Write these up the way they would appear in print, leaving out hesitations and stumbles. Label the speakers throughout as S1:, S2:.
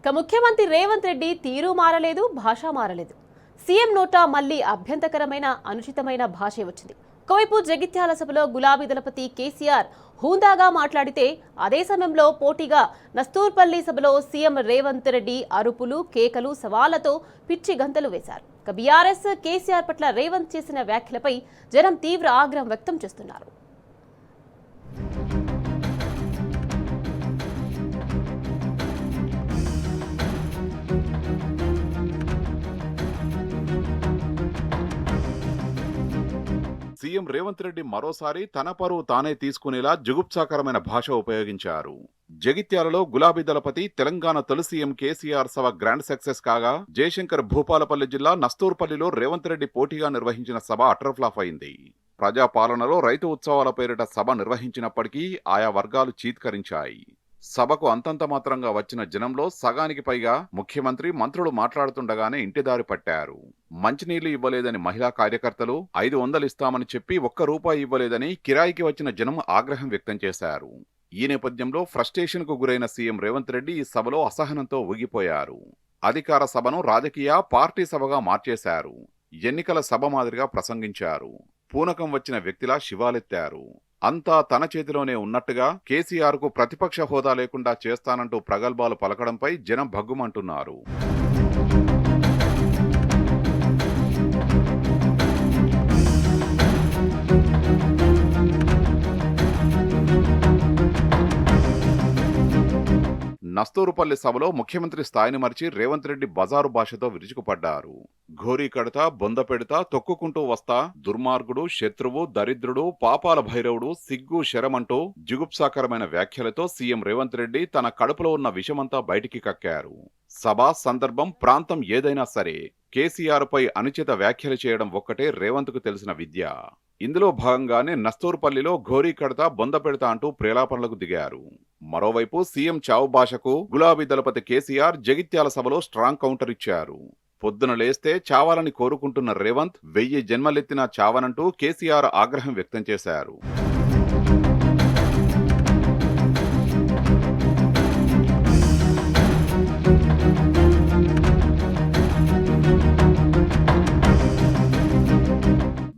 S1: ముఖ్యమంత్రి రేవంత్ రెడ్డి తీరు మారలేదు, భాష మారలేదు. సీఎం నోటా మళ్లీ అభ్యంతరకరమైన అనుచితమైన భాషే వచ్చింది. ఒకవైపు జగిత్యాల సభలో గులాబీ దళపతి కేసీఆర్ హూందాగా మాట్లాడితే, అదే సమయంలో పోటీగా నస్తూర్పల్లి సభలో సీఎం రేవంత్ రెడ్డి అరుపులు, కేకలు, సవాళ్లతో పిచ్చి గంతలు వేశారు. బీఆర్ఎస్ కేసీఆర్ పట్ల రేవంత్ చేసిన వ్యాఖ్యలపై జనం తీవ్ర ఆగ్రహం వ్యక్తం చేస్తున్నారు.
S2: సీఎం రేవంత్ రెడ్డి మరోసారి తన పరువు తానే తీసుకునేలా జుగుప్సాకరమైన భాష ఉపయోగించారు. జగిత్యాలలో గులాబీ దళపతి తెలంగాణ తొలి సీఎం కేసీఆర్ సభ గ్రాండ్ సక్సెస్ కాగా, జయశంకర్ భూపాలపల్లి జిల్లా నస్తూర్పల్లిలో రేవంత్ రెడ్డి పోటీగా నిర్వహించిన సభ అటర్ ఫ్లాప్ అయింది. ప్రజాపాలనలో రైతు ఉత్సవాల పేరిట సభ నిర్వహించినప్పటికీ ఆయా వర్గాలు చీత్కరించాయి. సభకు అంతంత మాత్రంగా వచ్చిన జనంలో సగానికి పైగా ముఖ్యమంత్రి, మంత్రులు మాట్లాడుతుండగానే ఇంటిదారి పట్టారు. మంచినీళ్లు ఇవ్వలేదని మహిళా కార్యకర్తలు, 500 ఇస్తామని చెప్పి ₹1 ఇవ్వలేదని కిరాయికి వచ్చిన జనం ఆగ్రహం వ్యక్తం చేశారు. ఈ నేపథ్యంలో ఫ్రస్ట్రేషన్కు గురైన సీఎం రేవంత్ రెడ్డి ఈ సభలో అసహనంతో ఊగిపోయారు. అధికార సభను రాజకీయ పార్టీ సభగా మార్చేశారు. ఎన్నికల సభ మాదిరిగా ప్రసంగించారు. పూనకం వచ్చిన వ్యక్తిలా శివాలెత్తారు. అంతా తన చేతిలోనే ఉన్నట్టుగా కేసీఆర్ కు ప్రతిపక్ష హోదా లేకుండా చేస్తానంటూ ప్రగల్భాలు పలకడంపై జనం భగ్గుమంటున్నారు. నస్తూరుపల్లి సభలో ముఖ్యమంత్రి స్థాయిని మరిచి రేవంత్ రెడ్డి బజారు భాషతో విరుచుకుపడ్డారు. ఘోరీ కడతా, బొంద పెడతా, తొక్కుకుంటూ వస్తా, దుర్మార్గుడు, శత్రువు, దరిద్రుడు, పాపాల భైరవుడు, సిగ్గు శరమంటూ జుగుప్సాకరమైన వ్యాఖ్యలతో సీఎం రేవంత్ రెడ్డి తన కడుపులో ఉన్న విషమంతా బయటికి కక్కారు. సభ, సందర్భం, ప్రాంతం ఏదైనా సరే కేసీఆర్ పై అనుచిత వ్యాఖ్యలు చేయడం ఒక్కటే రేవంత్ కు తెలిసిన విద్య. ఇందులో భాగంగానే నస్తూర్పల్లిలో ఘోరీ కడతా, బొంద పెడతా అంటూ ప్రేలాపనలకు దిగారు. మరోవైపు సీఎం చావు భాషకు గులాబీ దళపతి కేసీఆర్ జగిత్యాల సభలో స్ట్రాంగ్ కౌంటర్ ఇచ్చారు. పొద్దున లేస్తే చావాలని కోరుకుంటున్న రేవంత్ 1000 జన్మలెత్తినా చావనంటూ కేసీఆర్ ఆగ్రహం వ్యక్తం చేశారు.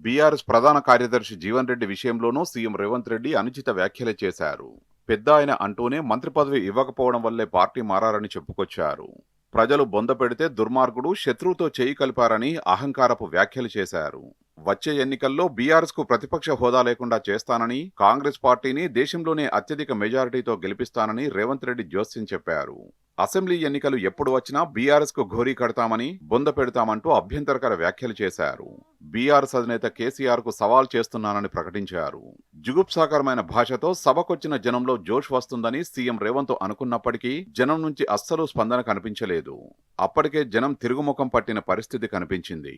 S2: బీఆర్ఎస్ ప్రధాన కార్యదర్శి జీవన్ రెడ్డి విషయంలోనూ సీఎం రేవంత్ రెడ్డి అనుచిత వ్యాఖ్యలు చేశారు. పెద్ద ఆయన అంటూనే మంత్రి పదవి ఇవ్వకపోవడం వల్లే పార్టీ మారారని చెప్పుకొచ్చారు. ప్రజలు బొంద పెడితే దుర్మార్గుడు, శత్రువుతో చేయి కలిపారని అహంకారపు వ్యాఖ్యలు చేశారు. వచ్చే ఎన్నికల్లో బీఆర్ఎస్ కు ప్రతిపక్ష హోదా లేకుండా చేస్తానని, కాంగ్రెస్ పార్టీని దేశంలోనే అత్యధిక మెజారిటీతో గెలిపిస్తానని రేవంత్ రెడ్డి జోస్యం చెప్పారు. అసెంబ్లీ ఎన్నికలు ఎప్పుడు వచ్చినా బీఆర్ఎస్ కు ఘోరీ కడతామని, బొంద పెడతామంటూ అభ్యంతరకర వ్యాఖ్యలు చేశారు. బీఆర్ఎస్ అధినేత కేసీఆర్ కు సవాల్ చేస్తున్నానని ప్రకటించారు. జుగుప్సాకరమైన భాషతో సభకొచ్చిన జనంలో జోష్ వస్తుందని సీఎం రేవంత్ అనుకున్నప్పటికీ జనం నుంచి అస్సలు స్పందన కనిపించలేదు. అప్పటికే జనం తిరుగుముఖం పట్టిన పరిస్థితి కనిపించింది.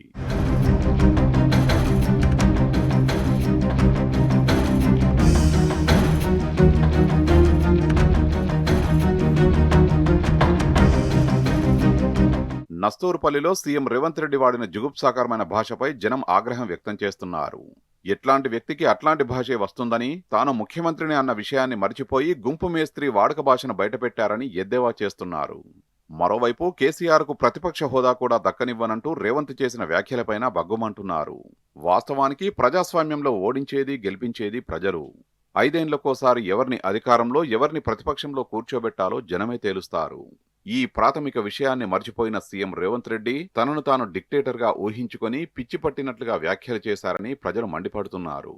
S2: నస్తూరుపల్లిలో సీఎం రేవంత్ రెడ్డి వాడిన జుగుప్సాకరమైన భాషపై జనం ఆగ్రహం వ్యక్తం చేస్తున్నారు. ఎట్లాంటి వ్యక్తికి అట్లాంటి భాషే వస్తుందని, తాను ముఖ్యమంత్రిని అన్న విషయాన్ని మరిచిపోయి గుంపు మేస్త్రి వాడుక భాషను బయటపెట్టారని ఎద్దేవా చేస్తున్నారు. మరోవైపు కేసీఆర్ కు ప్రతిపక్ష హోదా కూడా దక్కనివ్వనంటూ రేవంత్ చేసిన వ్యాఖ్యలపైన బగ్గుమంటున్నారు. వాస్తవానికి ప్రజాస్వామ్యంలో ఓడించేది, గెలిపించేది ప్రజలు. 5 ఏళ్లకోసారి ఎవరిని అధికారంలో, ఎవరిని ప్రతిపక్షంలో కూర్చోబెట్టాలో జనమే తేలుస్తారు. ఈ ప్రాథమిక విషయాన్ని మర్చిపోయిన సీఎం రేవంత్ రెడ్డి తనను తాను డిక్టేటర్గా ఊహించుకొని పిచ్చి పట్టినట్లుగా వ్యాఖ్యలు చేశారని ప్రజలు మండిపడుతున్నారు.